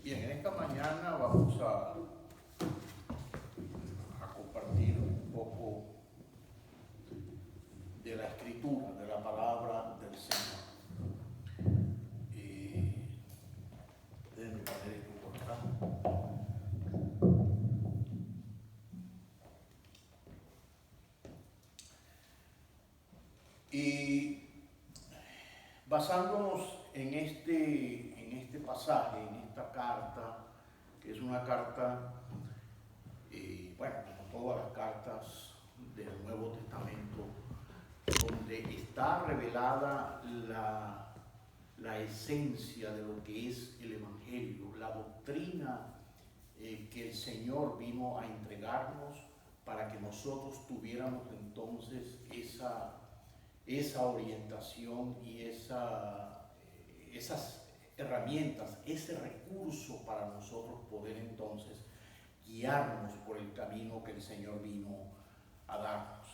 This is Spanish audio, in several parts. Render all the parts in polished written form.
Bien, en esta mañana vamos a compartir un poco de la escritura, de la palabra del Señor. Déjenme poner esto por acá. Y basándonos en este pasaje, en esta carta, que es una carta, bueno, como todas las cartas del Nuevo Testamento, donde está revelada la esencia de lo que es el Evangelio, la doctrina que el Señor vino a entregarnos para que nosotros tuviéramos entonces esa orientación y esas herramientas, ese recurso para nosotros poder entonces guiarnos por el camino que el Señor vino a darnos.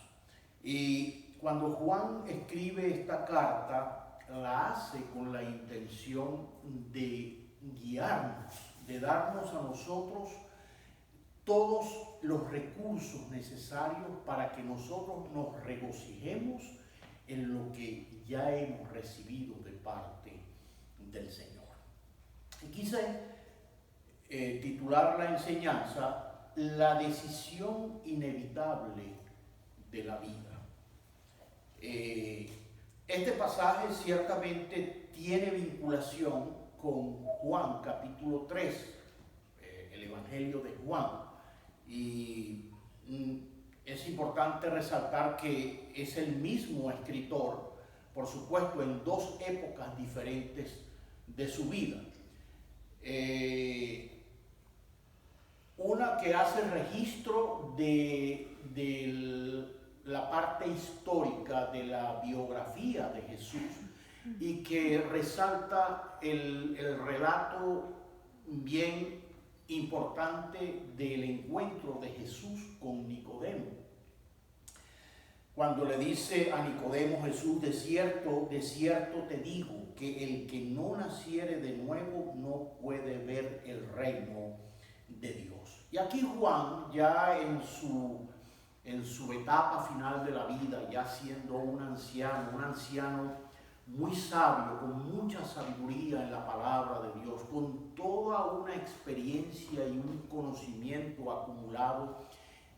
Y cuando Juan escribe esta carta, la hace con la intención de guiarnos, de darnos a nosotros todos los recursos necesarios para que nosotros nos regocijemos en lo que ya hemos recibido de parte del Señor. Y quise titular la enseñanza "La decisión inevitable de la vida". Este pasaje ciertamente tiene vinculación con Juan capítulo 3, el Evangelio de Juan, y es importante resaltar que es el mismo escritor, por supuesto en dos épocas diferentes de su vida. Una que hace registro de la parte histórica de la biografía de Jesús y que resalta el relato bien importante del encuentro de Jesús con Nicodemo. Cuando le dice a Nicodemo Jesús: de cierto te digo, que el que no naciere de nuevo no puede ver el reino de Dios. Y aquí Juan, ya en su etapa final de la vida, ya siendo un anciano muy sabio, con mucha sabiduría en la palabra de Dios, con toda una experiencia y un conocimiento acumulado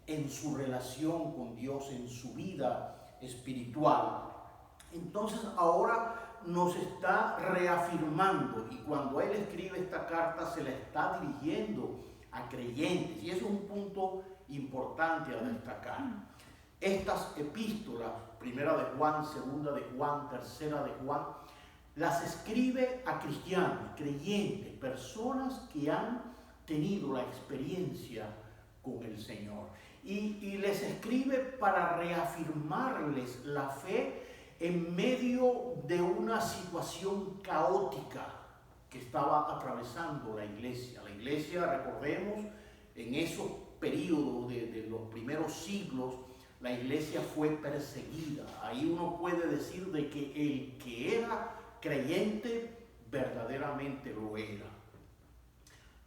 en su relación con Dios, en su vida espiritual. Entonces ahora nos está reafirmando, y cuando él escribe esta carta se la está dirigiendo a creyentes, y eso es un punto importante a destacar. Estas epístolas, primera de Juan, segunda de Juan, tercera de Juan, las escribe a cristianos, creyentes, personas que han tenido la experiencia con el Señor. Y les escribe para reafirmarles la fe en medio de una situación caótica que estaba atravesando la iglesia. La iglesia, recordemos, en esos periodos de los primeros siglos, la iglesia fue perseguida. Ahí uno puede decir de que el que era creyente verdaderamente lo era.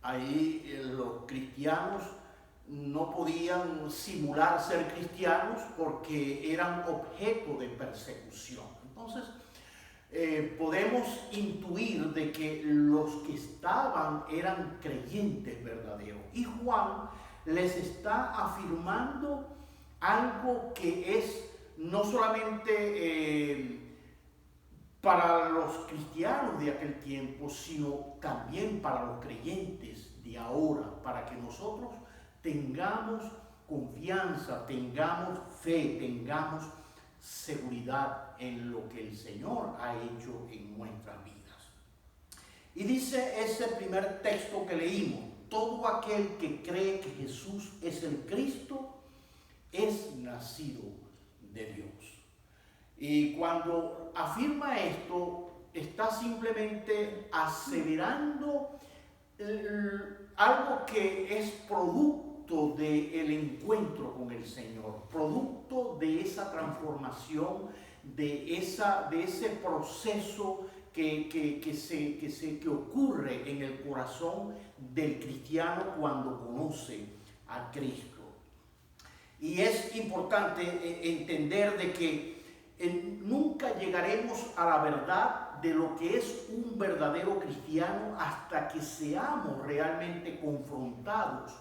Ahí los cristianos no podían simular ser cristianos porque eran objeto de persecución. Entonces, podemos intuir de que los que estaban eran creyentes verdaderos. Y Juan les está afirmando algo que es no solamente para los cristianos de aquel tiempo, sino también para los creyentes de ahora, para que nosotros tengamos confianza, tengamos fe, tengamos seguridad en lo que el Señor ha hecho en nuestras vidas. Y dice ese primer texto que leímos: todo aquel que cree que Jesús es el Cristo es nacido de Dios. Y cuando afirma esto, está simplemente aseverando algo que es producto del encuentro con el Señor, producto de esa transformación de ese proceso que ocurre en el corazón del cristiano cuando conoce a Cristo. Y es importante entender de que nunca llegaremos a la verdad de lo que es un verdadero cristiano hasta que seamos realmente confrontados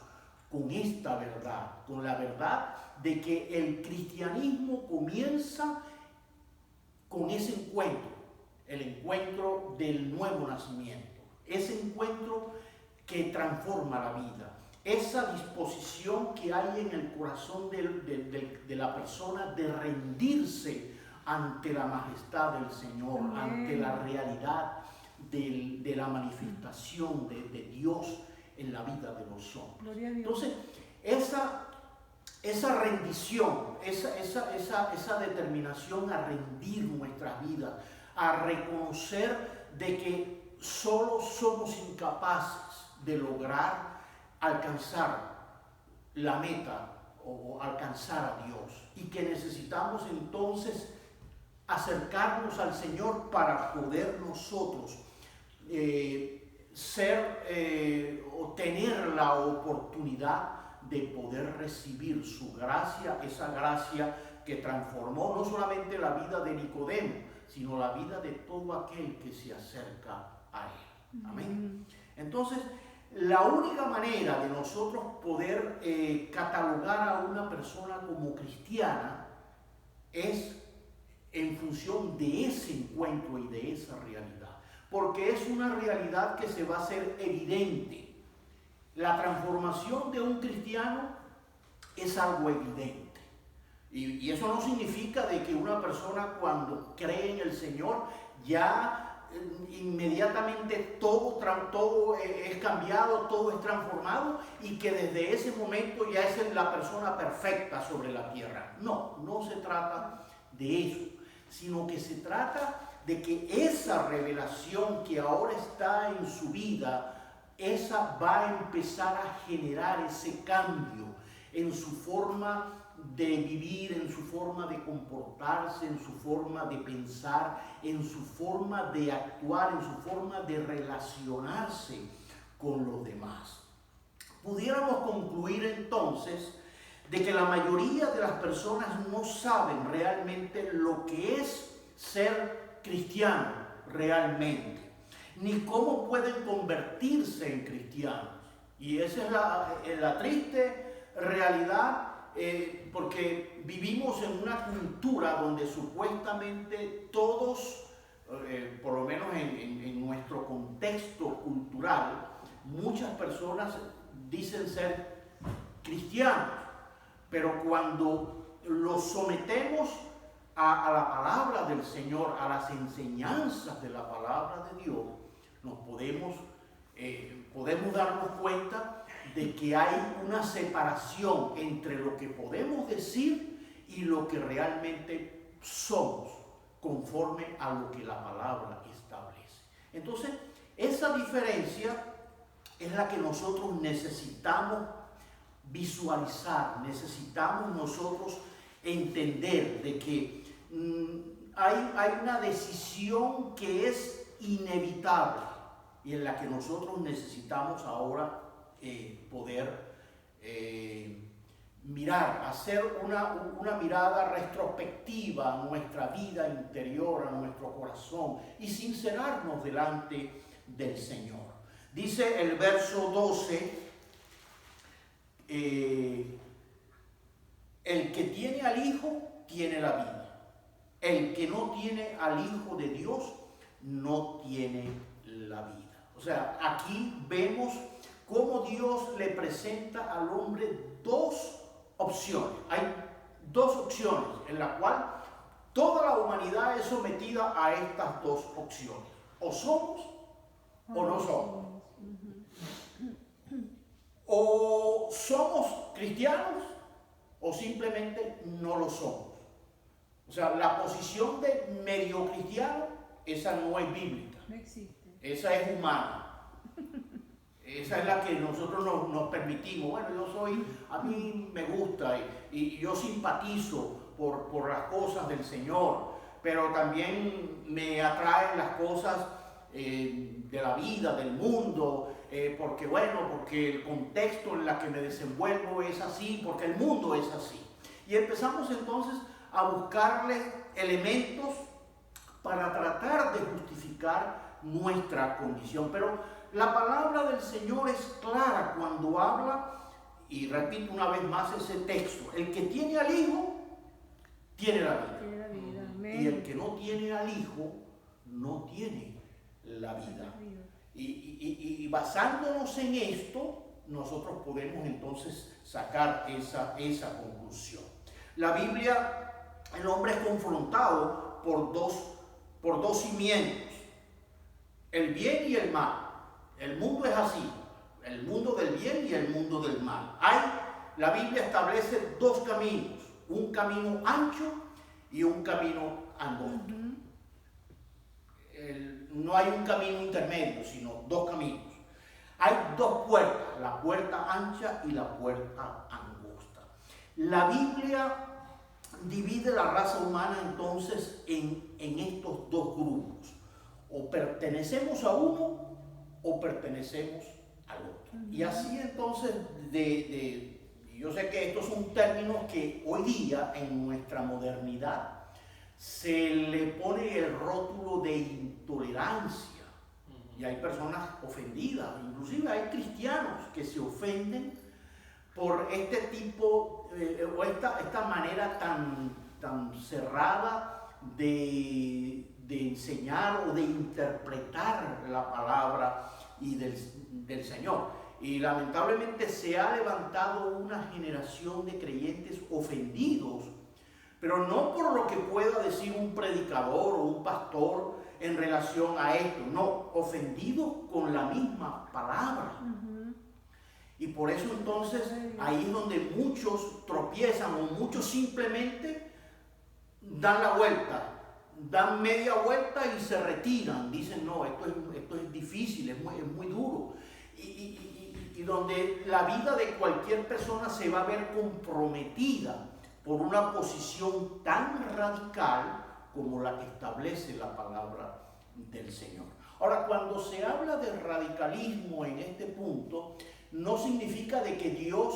con esta verdad, con la verdad de que el cristianismo comienza con ese encuentro, el encuentro del nuevo nacimiento, ese encuentro que transforma la vida, esa disposición que hay en el corazón de la persona de rendirse ante la majestad del Señor, ante la realidad de la manifestación de Dios en la vida de los hombres. Entonces, esa rendición, esa determinación a rendir nuestras vidas, a reconocer de que solo somos incapaces de lograr alcanzar la meta o alcanzar a Dios, y que necesitamos entonces acercarnos al Señor para poder nosotros o tener la oportunidad de poder recibir su gracia, esa gracia que transformó no solamente la vida de Nicodemo, sino la vida de todo aquel que se acerca a él. Amén. Entonces, la única manera de nosotros poder catalogar a una persona como cristiana es en función de ese encuentro y de esa realidad, porque es una realidad que se va a hacer evidente. La transformación de un cristiano es algo evidente, y eso no significa de que una persona cuando cree en el Señor ya inmediatamente todo es cambiado, todo es transformado, y que desde ese momento ya es la persona perfecta sobre la tierra. No se trata de eso, sino que se trata de que esa revelación que ahora está en su vida, esa va a empezar a generar ese cambio en su forma de vivir, en su forma de comportarse, en su forma de pensar, en su forma de actuar, en su forma de relacionarse con los demás. Pudiéramos concluir entonces de que la mayoría de las personas no saben realmente lo que es ser cristiano realmente, ni cómo pueden convertirse en cristianos. Y esa es la triste realidad, porque vivimos en una cultura donde supuestamente todos, por lo menos en nuestro contexto cultural, muchas personas dicen ser cristianos, pero cuando los sometemos a la palabra del Señor, a las enseñanzas de la palabra de Dios, nos podemos darnos cuenta de que hay una separación entre lo que podemos decir y lo que realmente somos, conforme a lo que la palabra establece. Entonces, esa diferencia es la que nosotros necesitamos visualizar, necesitamos nosotros entender de que hay una decisión que es inevitable y en la que nosotros necesitamos ahora poder mirar, hacer una mirada retrospectiva a nuestra vida interior, a nuestro corazón, y sincerarnos delante del Señor. Dice el verso 12, el que tiene al Hijo tiene la vida. El que no tiene al Hijo de Dios no tiene la vida. O sea, aquí vemos cómo Dios le presenta al hombre dos opciones. Hay dos opciones en las cuales toda la humanidad es sometida a estas dos opciones. O somos o no somos. O somos cristianos o simplemente no lo somos. O sea, la posición de medio cristiano, esa no es bíblica. No existe. Esa es humana. Esa es la que nosotros nos permitimos. Bueno, a mí me gusta y yo simpatizo por las cosas del Señor, pero también me atraen las cosas de la vida, del mundo, porque el contexto en el que me desenvuelvo es así, porque el mundo es así. Y empezamos entonces a buscarle elementos para tratar de justificar nuestra condición. Pero la palabra del Señor es clara cuando habla, y repito una vez más ese texto: el que tiene al Hijo, tiene la vida. Tiene la vida. Y el que no tiene al Hijo, no tiene la vida. Y basándonos en esto, nosotros podemos entonces sacar esa conclusión. La Biblia, el hombre es confrontado por dos cimientos: el bien y el mal. El mundo es así, el mundo del bien y el mundo del mal. La Biblia establece dos caminos: un camino ancho y un camino angosto. No hay un camino intermedio, sino dos caminos. Hay dos puertas: la puerta ancha y la puerta angosta. La Biblia divide la raza humana entonces en estos dos grupos: o pertenecemos a uno o pertenecemos al otro. Y así entonces, yo sé que estos son términos que hoy día en nuestra modernidad se le pone el rótulo de intolerancia, y hay personas ofendidas, inclusive hay cristianos que se ofenden por este tipo o esta manera tan cerrada de enseñar o de interpretar la palabra y del Señor. Y lamentablemente se ha levantado una generación de creyentes ofendidos, pero no por lo que pueda decir un predicador o un pastor en relación a esto, no, ofendidos con la misma palabra. Y por eso entonces ahí es donde muchos tropiezan, o muchos simplemente dan la vuelta, dan media vuelta y se retiran. Dicen: no, esto es difícil, es muy duro. Y donde la vida de cualquier persona se va a ver comprometida por una posición tan radical como la que establece la palabra del Señor. Ahora, cuando se habla de radicalismo en este punto, no significa de que Dios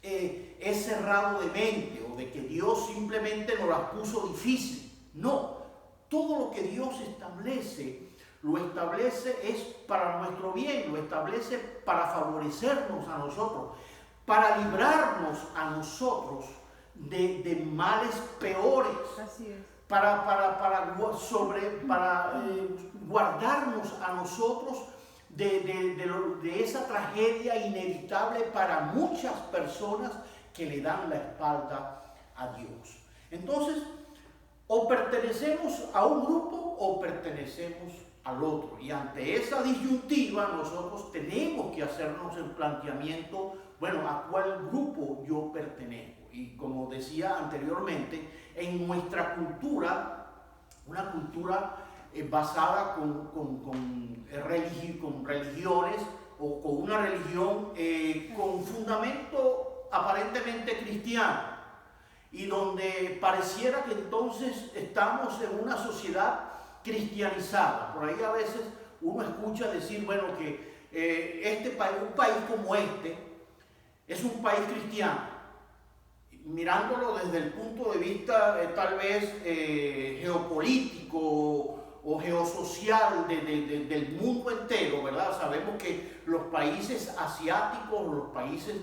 es cerrado de mente, o de que Dios simplemente nos las puso difícil. No, todo lo que Dios establece, lo establece es para nuestro bien, lo establece para favorecernos a nosotros, para librarnos a nosotros de males peores. Así es. Para guardarnos a nosotros de esa tragedia inevitable para muchas personas que le dan la espalda a Dios. Entonces, o pertenecemos a un grupo o pertenecemos al otro. Y ante esa disyuntiva nosotros tenemos que hacernos el planteamiento: bueno, ¿a cuál grupo yo pertenezco? Y como decía anteriormente, en nuestra cultura, una cultura basada con religiones, o con una religión con fundamento aparentemente cristiano, y donde pareciera que entonces estamos en una sociedad cristianizada. Por ahí a veces uno escucha decir, bueno, que un país como este es un país cristiano, mirándolo desde el punto de vista tal vez geopolítico o geosocial del mundo entero, ¿verdad? Sabemos que los países asiáticos, los países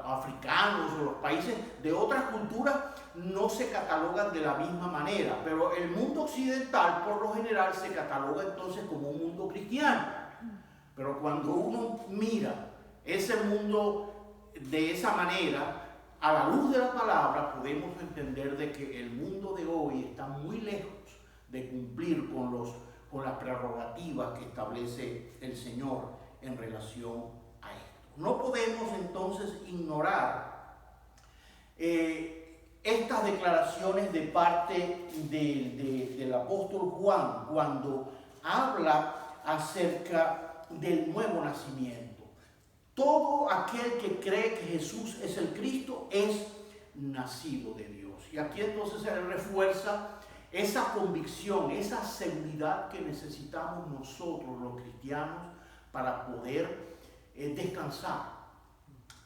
africanos, o los países de otras culturas no se catalogan de la misma manera, pero el mundo occidental por lo general se cataloga entonces como un mundo cristiano. Pero cuando uno mira ese mundo de esa manera, a la luz de la palabra, podemos entender de que el mundo de hoy está muy lejos de cumplir con las prerrogativas que establece el Señor en relación a esto. No podemos entonces ignorar estas declaraciones de parte del apóstol Juan cuando habla acerca del nuevo nacimiento. Todo aquel que cree que Jesús es el Cristo es nacido de Dios. Y aquí entonces se refuerza esa convicción, esa seguridad que necesitamos nosotros los cristianos para poder descansar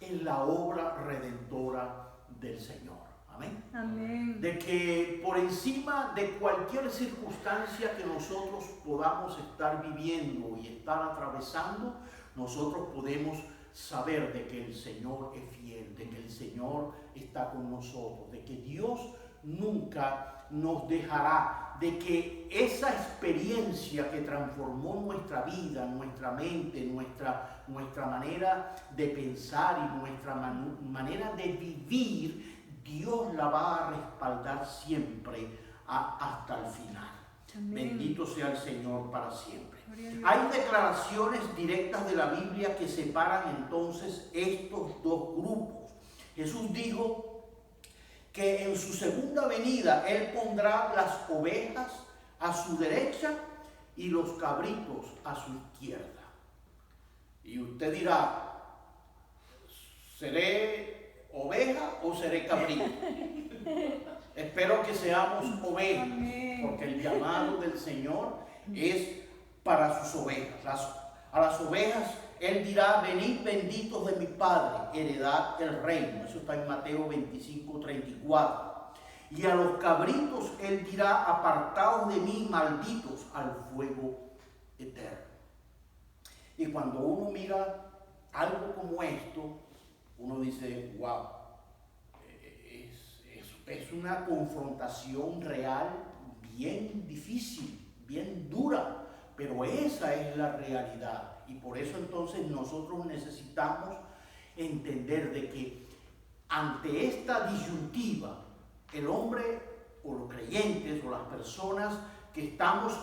en la obra redentora del Señor. Amén. Amén. De que por encima de cualquier circunstancia que nosotros podamos estar viviendo y estar atravesando, nosotros podemos saber de que el Señor es fiel, de que el Señor está con nosotros, de que Dios nunca nos dejará, de que esa experiencia que transformó nuestra vida, nuestra mente, nuestra manera de pensar y nuestra manera de vivir, Dios la va a respaldar siempre hasta el final. Amén. Bendito sea el Señor para siempre. Hay declaraciones directas de la Biblia que separan entonces estos dos grupos. Jesús dijo que en su segunda venida Él pondrá las ovejas a su derecha y los cabritos a su izquierda. Y usted dirá, ¿seré oveja o seré cabrito? Espero que seamos ovejas, porque el llamado del Señor es para sus ovejas. A las ovejas Él dirá, venid benditos de mi Padre, heredad el reino. Eso está en Mateo 25:34. Y a los cabritos Él dirá, apartaos de mí, malditos, al fuego eterno. Y cuando uno mira algo como esto, uno dice, wow, es una confrontación real bien difícil, bien dura, pero esa es la realidad. Y por eso entonces nosotros necesitamos entender de que ante esta disyuntiva, el hombre o los creyentes o las personas que estamos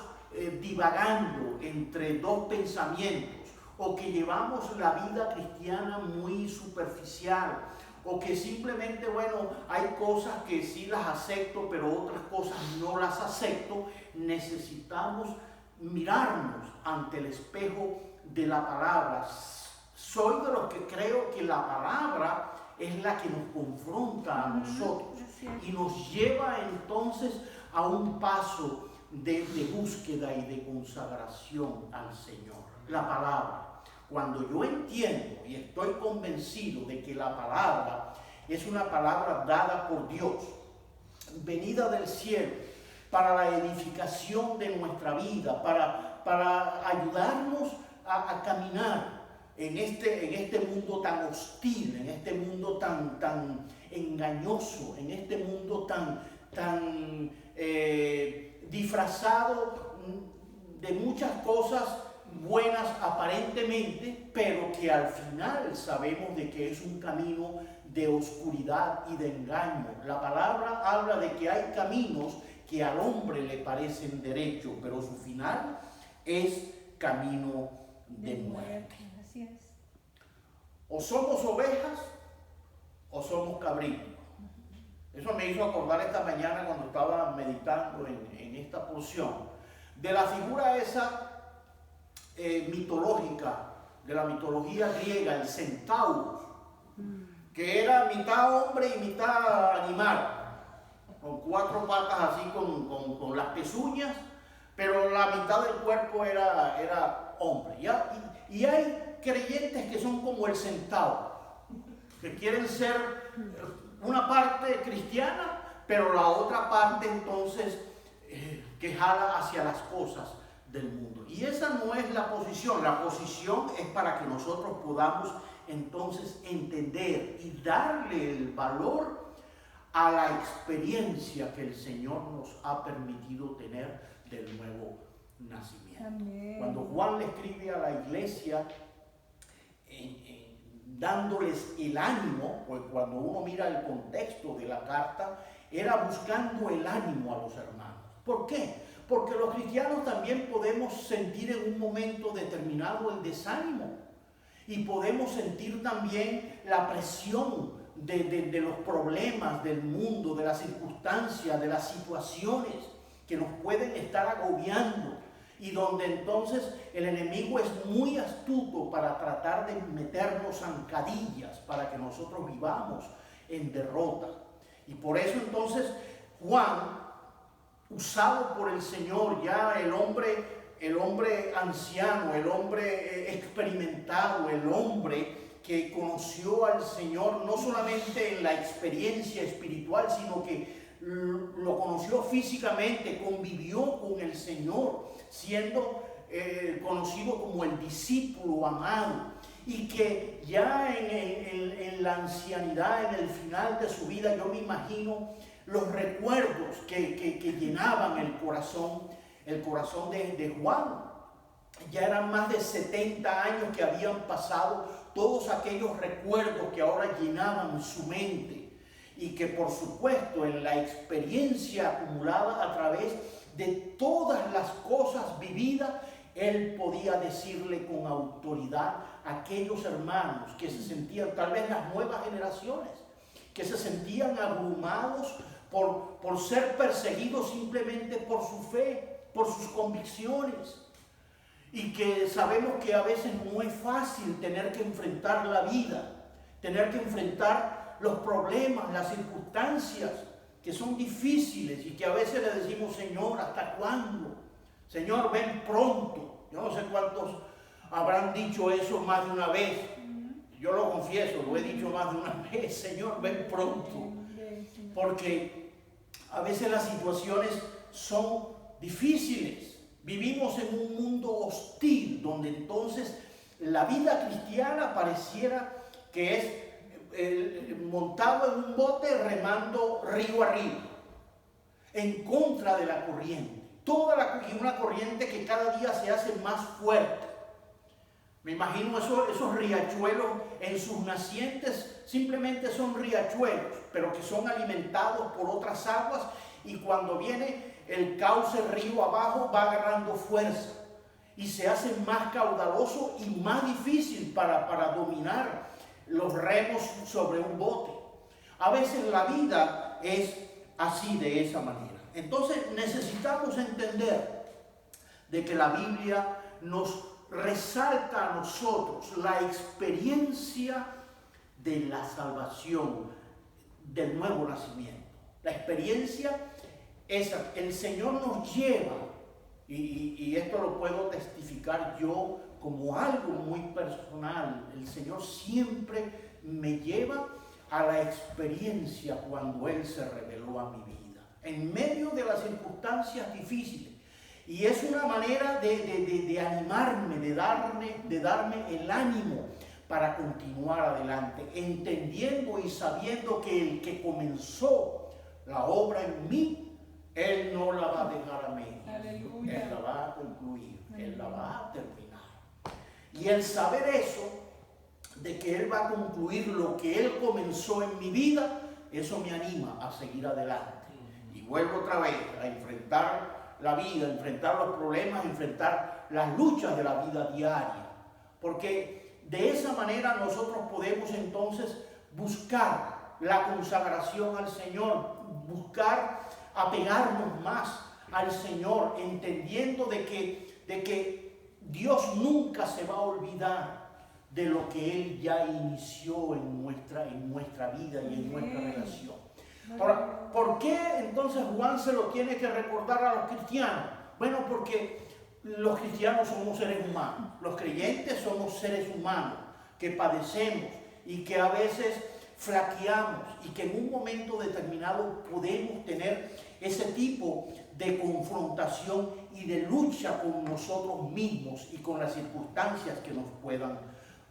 divagando entre dos pensamientos, o que llevamos la vida cristiana muy superficial, o que simplemente, bueno, hay cosas que sí las acepto, pero otras cosas no las acepto, necesitamos mirarnos ante el espejo de la palabra. Soy de los que creo que la palabra es la que nos confronta a nosotros y nos lleva entonces a un paso de búsqueda y de consagración al Señor. La palabra. Cuando yo entiendo y estoy convencido de que la palabra es una palabra dada por Dios, venida del cielo, para la edificación de nuestra vida, para ayudarnos a caminar en este mundo tan hostil, en este mundo tan engañoso, en este mundo tan disfrazado de muchas cosas buenas aparentemente, pero que al final sabemos de que es un camino de oscuridad y de engaño. La palabra habla de que hay caminos que al hombre le parecen derechos, pero su final es camino de muerte. Así es. O somos ovejas o somos cabritos. Eso me hizo acordar esta mañana cuando estaba meditando en esta porción de la figura esa mitológica, de la mitología griega, el centauro, que era mitad hombre y mitad animal, con cuatro patas así con las pezuñas, pero la mitad del cuerpo era hombre. Y hay creyentes que son como el centauro, que quieren ser una parte cristiana, pero la otra parte entonces que jala hacia las cosas del mundo. Y esa no es la posición. La posición es para que nosotros podamos entonces entender y darle el valor a la experiencia que el Señor nos ha permitido tener del nuevo nacimiento. Amén. Cuando Juan le escribe a la iglesia dándoles el ánimo, pues cuando uno mira el contexto de la carta, era buscando el ánimo a los hermanos. ¿Por qué? Porque los cristianos también podemos sentir en un momento determinado el desánimo y podemos sentir también la presión de los problemas del mundo, de las circunstancias, de las situaciones que nos pueden estar agobiando y donde entonces el enemigo es muy astuto para tratar de meternos zancadillas para que nosotros vivamos en derrota. Y por eso entonces Juan usado por el Señor, ya el hombre anciano, el hombre experimentado, el hombre que conoció al Señor no solamente en la experiencia espiritual, sino que lo conoció físicamente, convivió con el Señor, siendo conocido como el discípulo amado, y que ya en la ancianidad, en el final de su vida, yo me imagino los recuerdos que llenaban el corazón de Juan. Ya eran más de 70 años que habían pasado, todos aquellos recuerdos que ahora llenaban su mente, y que por supuesto en la experiencia acumulada a través de todas las cosas vividas, él podía decirle con autoridad a aquellos hermanos que se sentían, tal vez las nuevas generaciones, que se sentían abrumados por ser perseguidos simplemente por su fe, por sus convicciones, y que sabemos que a veces no es fácil tener que enfrentar la vida, tener que enfrentar los problemas, las circunstancias que son difíciles, y que a veces le decimos: Señor, ¿hasta cuándo? Señor, ven pronto. Yo no sé cuántos habrán dicho eso más de una vez. Yo lo confieso, lo he dicho más de una vez: Señor, ven pronto. Porque a veces las situaciones son difíciles. Vivimos en un mundo hostil, donde entonces la vida cristiana pareciera que es montado en un bote remando río arriba, en contra de la corriente. Una corriente que cada día se hace más fuerte. Me imagino esos riachuelos en sus nacientes, simplemente son riachuelos, pero que son alimentados por otras aguas, y cuando viene el cauce río abajo va agarrando fuerza y se hace más caudaloso y más difícil para dominar los remos sobre un bote. A veces la vida es así, de esa manera. Entonces necesitamos entender de que la Biblia nos resalta a nosotros la experiencia de la salvación, del nuevo nacimiento. La experiencia esa, el Señor nos lleva, y esto lo puedo testificar yo como algo muy personal. El Señor siempre me lleva a la experiencia cuando Él se reveló a mi vida, en medio de las circunstancias difíciles. Y es una manera de animarme, de darme el ánimo para continuar adelante, entendiendo y sabiendo que el que comenzó la obra en mí, Él no la va a dejar a medias. Aleluya. Él la va a concluir. Aleluya. Él la va a terminar. Y el saber eso, de que Él va a concluir lo que Él comenzó en mi vida, eso me anima a seguir adelante. Y vuelvo otra vez a enfrentar la vida, enfrentar los problemas, enfrentar las luchas de la vida diaria. Porque de esa manera nosotros podemos entonces buscar la consagración al Señor, buscar apegarnos más al Señor, entendiendo de que Dios nunca se va a olvidar de lo que Él ya inició en nuestra vida y en nuestra relación. Ahora, ¿por qué entonces Juan se lo tiene que recordar a los cristianos? Bueno, porque los cristianos somos seres humanos, los creyentes somos seres humanos que padecemos y que a veces flaqueamos, y que en un momento determinado podemos tener ese tipo de confrontación y de lucha con nosotros mismos y con las circunstancias que nos puedan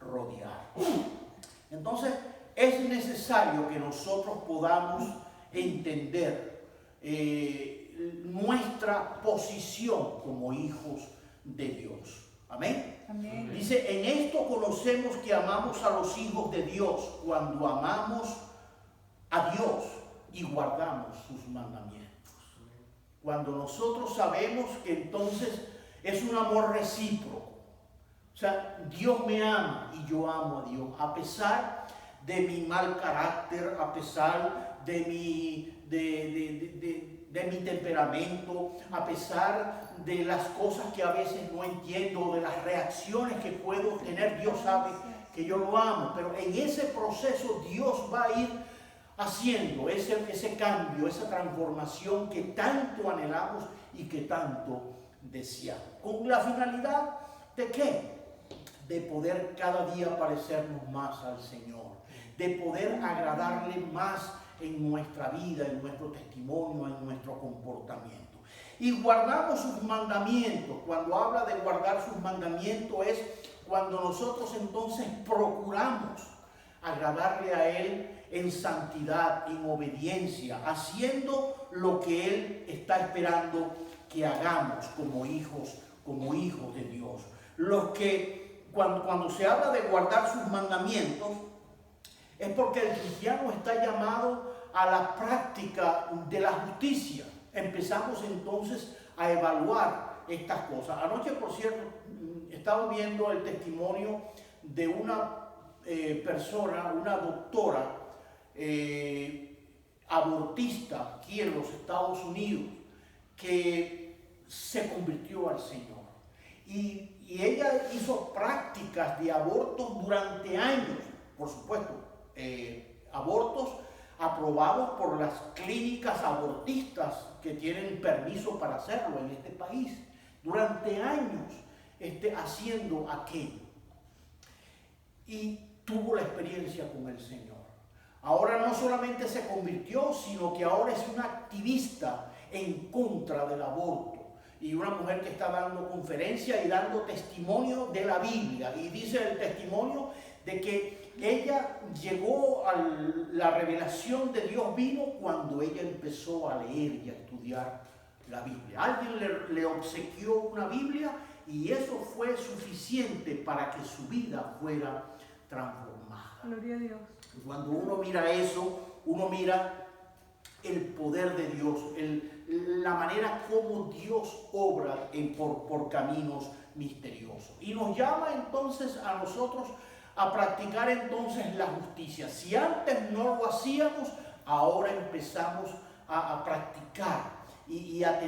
rodear. Entonces es necesario que nosotros podamos entender nuestra posición como hijos de Dios. Amén. Amén. Dice: en esto conocemos que amamos a los hijos de Dios, cuando amamos a Dios y guardamos sus mandamientos. Cuando nosotros sabemos que entonces es un amor recíproco. O sea, Dios me ama y yo amo a Dios, a pesar de mi mal carácter, a pesar de mi temperamento, a pesar de las cosas que a veces no entiendo, de las reacciones que puedo tener. Dios sabe que yo lo amo, pero en ese proceso Dios va a ir haciendo ese cambio, esa transformación que tanto anhelamos y que tanto deseamos. ¿Con la finalidad de qué? De poder cada día parecernos más al Señor, de poder agradarle más en nuestra vida, en nuestro testimonio, en nuestro comportamiento. Y guardamos sus mandamientos. Cuando habla de guardar sus mandamientos es cuando nosotros entonces procuramos agradarle a Él en santidad, en obediencia, haciendo lo que Él está esperando que hagamos como hijos de Dios. Los que cuando se habla de guardar sus mandamientos es porque el cristiano está llamado a la práctica de la justicia. Empezamos entonces a evaluar estas cosas. Anoche, por cierto, estaba viendo el testimonio de una persona, una doctora abortista aquí en los Estados Unidos, que se convirtió al Señor. Y ella hizo prácticas de abortos durante años, por supuesto, abortos aprobados por las clínicas abortistas que tienen permiso para hacerlo en este país. Durante años haciendo aquello. Y tuvo la experiencia con el Señor. Ahora no solamente se convirtió, sino que ahora es una activista en contra del aborto. Y una mujer que está dando conferencia y dando testimonio de la Biblia. Y dice el testimonio de que ella llegó a la revelación de Dios vino cuando ella empezó a leer y a estudiar la Biblia. Alguien le obsequió una Biblia y eso fue suficiente para que su vida fuera transformada. Gloria a Dios. Cuando uno mira eso, uno mira el poder de Dios, la manera como Dios obra por caminos misteriosos. Y nos llama entonces a nosotros a practicar entonces la justicia. Si antes no lo hacíamos, ahora empezamos a practicar y a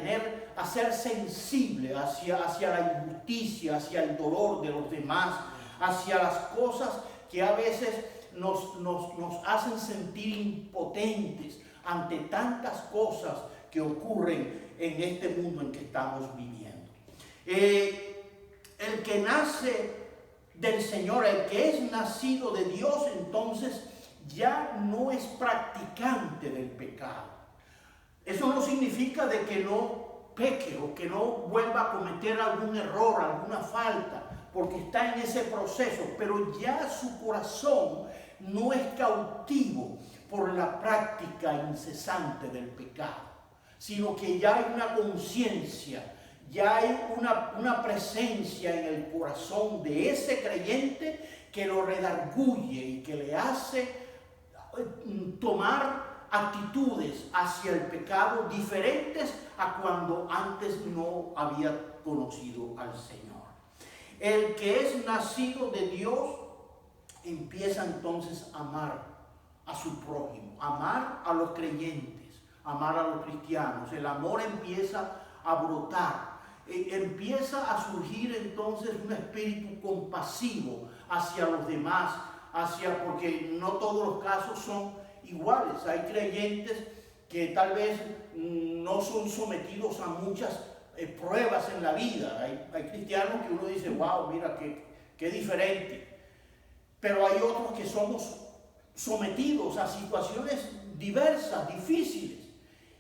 ser sensible hacia la injusticia, hacia el dolor de los demás, hacia las cosas que a veces nos hacen sentir impotentes ante tantas cosas que ocurren en este mundo en que estamos viviendo. El que nace del Señor, el que es nacido de Dios, entonces ya no es practicante del pecado. Eso no significa de que no peque o que no vuelva a cometer algún error, alguna falta, porque está en ese proceso, pero ya su corazón no es cautivo por la práctica incesante del pecado, sino que ya hay una conciencia, ya hay una presencia en el corazón de ese creyente que lo redarguye y que le hace tomar actitudes hacia el pecado diferentes a cuando antes no había conocido al Señor. El que es nacido de Dios empieza entonces a amar a su prójimo, amar a los creyentes, amar a los cristianos. El amor empieza a brotar, empieza a surgir entonces un espíritu compasivo hacia los demás, porque no todos los casos son iguales. Hay creyentes que tal vez no son sometidos a muchas pruebas en la vida. Hay cristianos que uno dice, wow, mira qué diferente. Pero hay otros que somos sometidos a situaciones diversas, difíciles.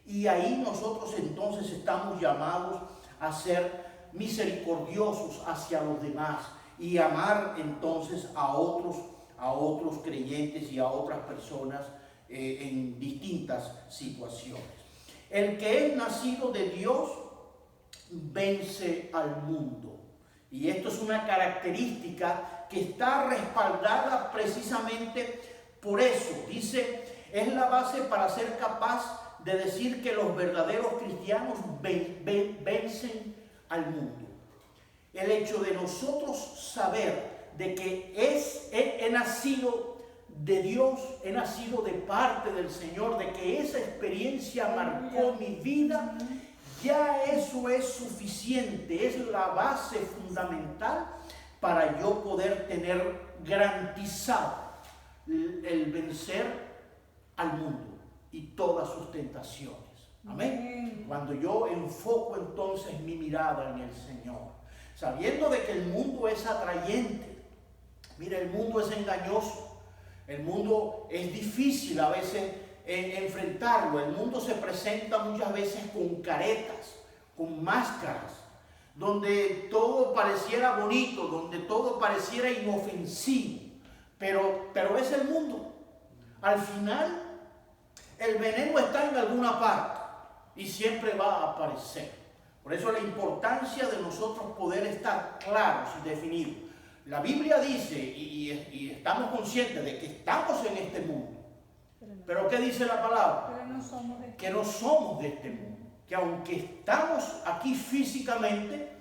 Y ahí nosotros entonces estamos llamados a ser misericordiosos hacia los demás y amar entonces a otros creyentes y a otras personas en distintas situaciones. El que es nacido de Dios vence al mundo. Y esto es una característica que está respaldada precisamente por eso. Dice, es la base para ser capaz de decir que los verdaderos cristianos vencen al mundo. El hecho de nosotros saber de que he nacido de Dios, he nacido de parte del Señor, de que esa experiencia marcó mi vida, ya eso es suficiente, es la base fundamental para yo poder tener garantizado el vencer al mundo y todas sus tentaciones. Amén. Cuando yo enfoco entonces mi mirada en el Señor, sabiendo de que el mundo es atrayente. Mira, el mundo es engañoso. El mundo es difícil a veces enfrentarlo. El mundo se presenta muchas veces con caretas, con máscaras, donde todo pareciera bonito, donde todo pareciera inofensivo. Pero es el mundo. Al final, el veneno está en alguna parte y siempre va a aparecer. Por eso la importancia de nosotros poder estar claros y definidos. La Biblia dice, y estamos conscientes de que estamos en este mundo. Pero ¿qué dice la palabra? Que no somos de este mundo. Que aunque estamos aquí físicamente,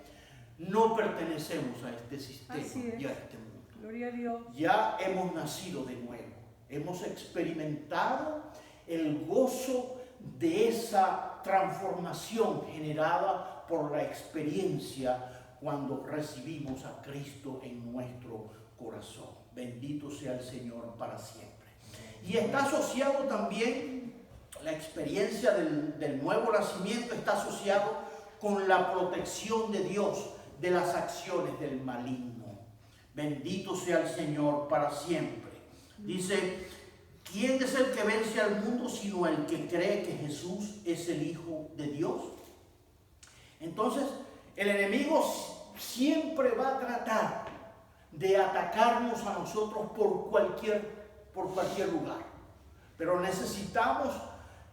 no pertenecemos a este sistema y a este mundo. Gloria a Dios. Ya hemos nacido de nuevo. Hemos experimentado el gozo de esa transformación generada por la experiencia cuando recibimos a Cristo en nuestro corazón. Bendito sea el Señor para siempre. Y está asociado también, la experiencia del nuevo nacimiento está asociado con la protección de Dios de las acciones del maligno. Bendito sea el Señor para siempre. Dice, ¿quién es el que vence al mundo sino el que cree que Jesús es el Hijo de Dios? Entonces, el enemigo siempre va a tratar de atacarnos a nosotros por cualquier lugar. Pero necesitamos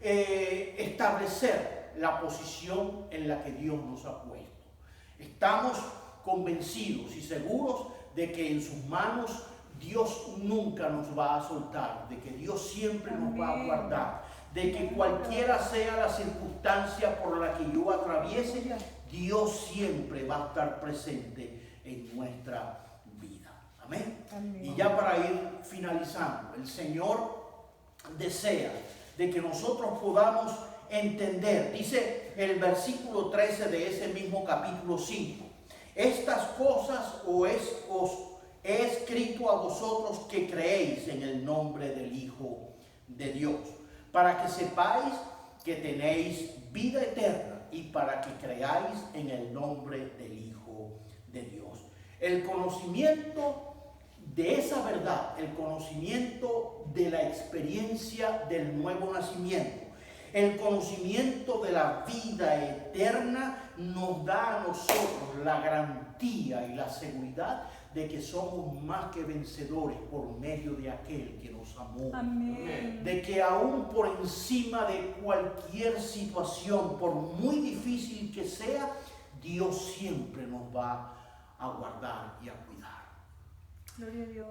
establecer la posición en la que Dios nos ha puesto. Estamos convencidos y seguros de que en sus manos Dios nunca nos va a soltar, de que Dios siempre nos va a guardar, de que cualquiera sea la circunstancia por la que yo atraviese, Dios siempre va a estar presente en nuestra vida. Amén. Amén. Y ya para ir finalizando, el Señor desea de que nosotros podamos entender, dice el versículo 13 de ese mismo capítulo 5, estas cosas os he escrito a vosotros que creéis en el nombre del Hijo de Dios, para que sepáis que tenéis vida eterna y para que creáis en el nombre del Hijo de Dios. El conocimiento de esa verdad, el conocimiento de la experiencia del nuevo nacimiento, el conocimiento de la vida eterna nos da a nosotros la garantía y la seguridad de que somos más que vencedores por medio de aquel que nos amó. Amén. De que aún por encima de cualquier situación, por muy difícil que sea, Dios siempre nos va a guardar y a cuidar. Gloria a Dios.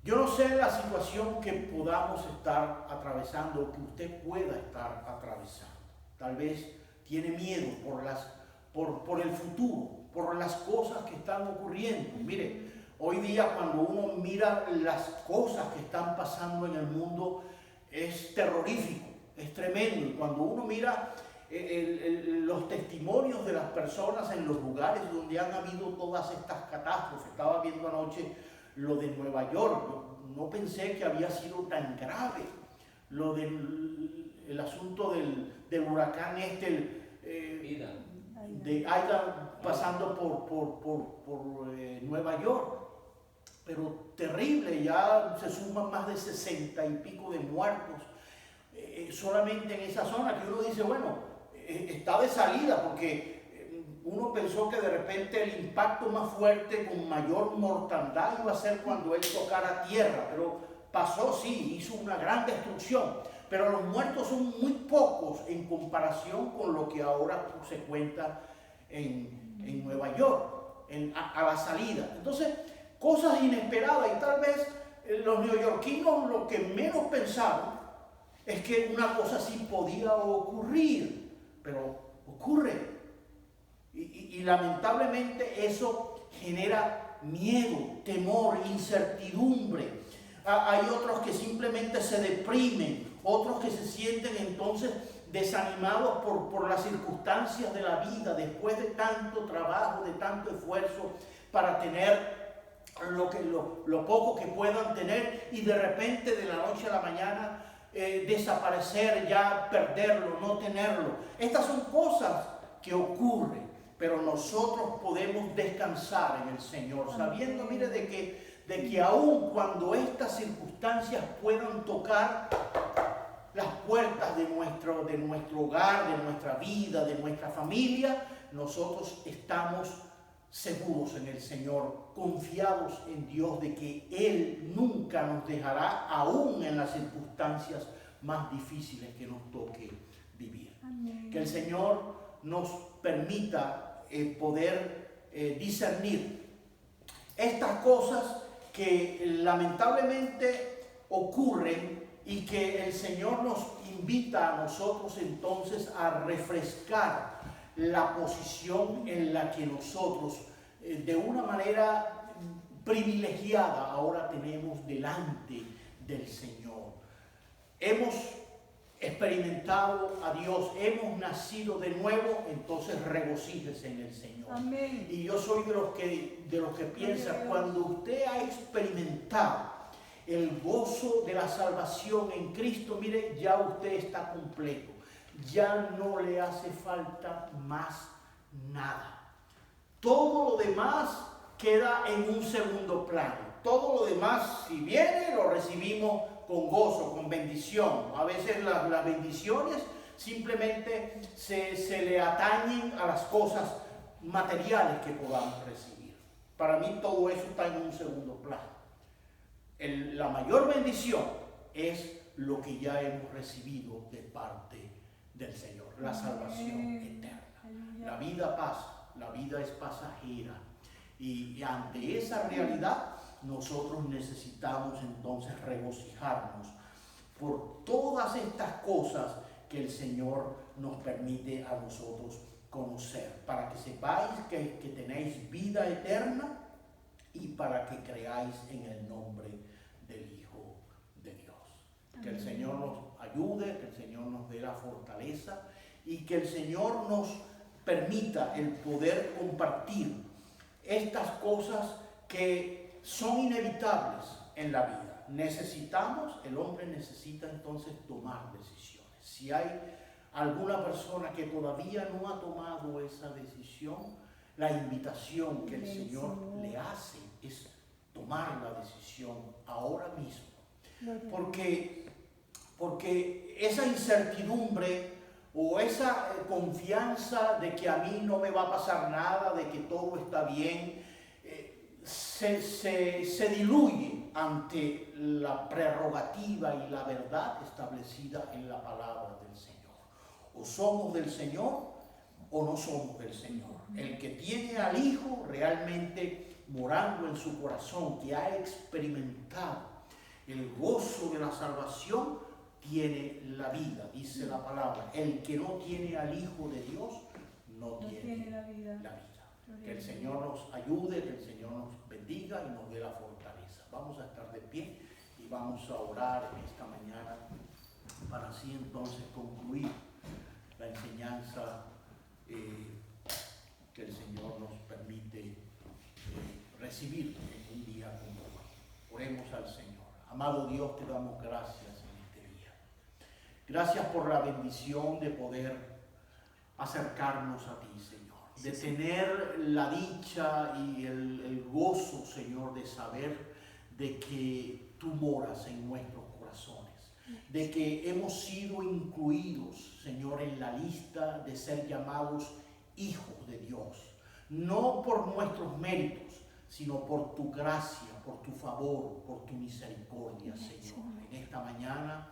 Yo no sé la situación que podamos estar atravesando o que usted pueda estar atravesando. Tal vez tiene miedo por el futuro, por las cosas que están ocurriendo. Mire, hoy día cuando uno mira las cosas que están pasando en el mundo, es terrorífico, es tremendo. Y cuando uno mira los testimonios de las personas en los lugares donde han habido todas estas catástrofes, estaba viendo anoche lo de Nueva York, no pensé que había sido tan grave, lo del asunto del huracán de Aida pasando por Nueva York, pero terrible, ya se suman más de 60 y pico de muertos solamente en esa zona, que uno dice, bueno, está de salida, porque uno pensó que de repente el impacto más fuerte con mayor mortandad iba a ser cuando él tocara tierra, pero pasó, sí, hizo una gran destrucción, pero los muertos son muy pocos en comparación con lo que ahora se cuenta en Nueva York, a la salida. Entonces, cosas inesperadas, y tal vez los neoyorquinos lo que menos pensaban es que una cosa así podía ocurrir, pero ocurre. Y lamentablemente eso genera miedo, temor, incertidumbre. Hay otros que simplemente se deprimen, otros que se sienten entonces desanimados por las circunstancias de la vida, después de tanto trabajo, de tanto esfuerzo para tener lo poco que puedan tener, y de repente de la noche a la mañana desaparecer, ya perderlo, no tenerlo. Estas son cosas que ocurren, pero nosotros podemos descansar en el Señor, sabiendo, mire, de que aun cuando estas circunstancias puedan tocar las puertas de nuestro hogar, de nuestra vida, de nuestra familia, nosotros estamos seguros en el Señor, confiados en Dios de que Él nunca nos dejará, aún en las circunstancias más difíciles que nos toque vivir. Amén. Que el Señor nos permita poder discernir estas cosas que lamentablemente ocurren y que el Señor nos invita a nosotros entonces a refrescar la posición en la que nosotros de una manera privilegiada ahora tenemos delante del Señor. Hemos experimentado a Dios, hemos nacido de nuevo, entonces regocíjese en el Señor. Amén. Y yo soy de los que piensan, cuando usted ha experimentado el gozo de la salvación en Cristo, mire, ya usted está completo, ya no le hace falta más nada. Todo lo demás queda en un segundo plano. Todo lo demás, si viene, lo recibimos con gozo, con bendición. A veces las bendiciones simplemente se le atañen a las cosas materiales que podamos recibir. Para mí todo eso está en un segundo plano. La mayor bendición es lo que ya hemos recibido de parte del Señor, la salvación eterna. La vida pasa, la vida es pasajera, y ante esa realidad nosotros necesitamos entonces regocijarnos por todas estas cosas que el Señor nos permite a nosotros conocer, para que sepáis que tenéis vida eterna y para que creáis en el nombre del Hijo de Dios. Que el Señor nos ayude, que el Señor nos dé la fortaleza y que el Señor nos permita el poder compartir estas cosas que son inevitables en la vida. El hombre necesita entonces tomar decisiones. Si hay alguna persona que todavía no ha tomado esa decisión, la invitación que el Señor le hace es tomar la decisión ahora mismo. Porque esa incertidumbre o esa confianza de que a mí no me va a pasar nada, de que todo está bien, se diluye ante la prerrogativa y la verdad establecida en la palabra del Señor. O somos del Señor o no somos del Señor. El que tiene al Hijo realmente morando en su corazón, que ha experimentado el gozo de la salvación, tiene la vida, dice la palabra. El que no tiene al Hijo de Dios no tiene la vida. Que el Señor nos ayude, que el Señor nos bendiga y nos dé la fortaleza. Vamos a estar de pie y vamos a orar en esta mañana para así entonces concluir la enseñanza que el Señor nos permite recibir en un día como hoy. Oremos al Señor. Amado Dios, te damos gracias en este día. Gracias por la bendición de poder acercarnos a ti, Señor. De tener la dicha y el gozo, Señor, de saber de que tú moras en nuestros corazones. De que hemos sido incluidos, Señor, en la lista de ser llamados hijos de Dios. No por nuestros méritos, sino por tu gracia, por tu favor, por tu misericordia, Señor. En esta mañana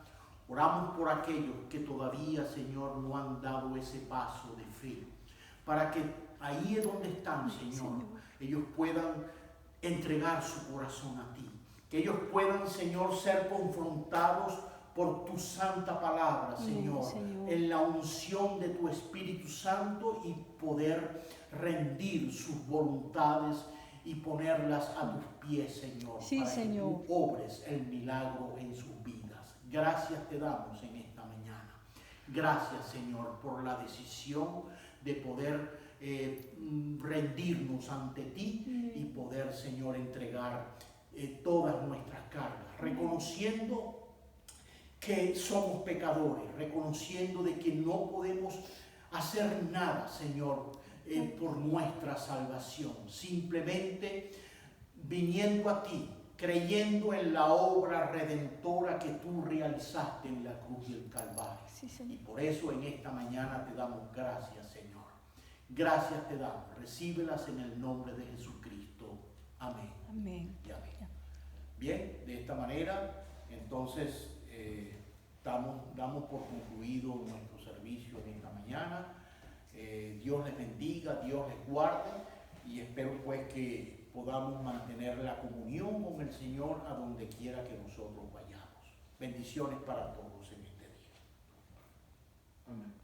oramos por aquellos que todavía, Señor, no han dado ese paso de fe, para que ahí es donde están, Señor, ellos puedan entregar su corazón a ti, que ellos puedan, Señor, ser confrontados por tu santa palabra, Señor, en la unción de tu Espíritu Santo, y poder rendir sus voluntades y ponerlas a tus pies, Señor, para que tú obres el milagro en sus vidas. Gracias te damos en esta mañana. Gracias, Señor, por la decisión de poder rendirnos ante ti y poder, Señor, entregar todas nuestras cargas, reconociendo que somos pecadores, reconociendo de que no podemos hacer nada, Señor, por nuestra salvación. Simplemente viniendo a ti, creyendo en la obra redentora que tú realizaste en la cruz del Calvario. Sí, Señor. Y por eso en esta mañana te damos gracias, Señor. Gracias te damos. Recíbelas en el nombre de Jesucristo. Amén. Amén. Y amén. Bien, de esta manera, entonces, damos por concluido nuestro servicio en esta mañana. Dios les bendiga, Dios les guarde, y espero pues que podamos mantener la comunión con el Señor a donde quiera que nosotros vayamos. Bendiciones para todos en este día. Amén.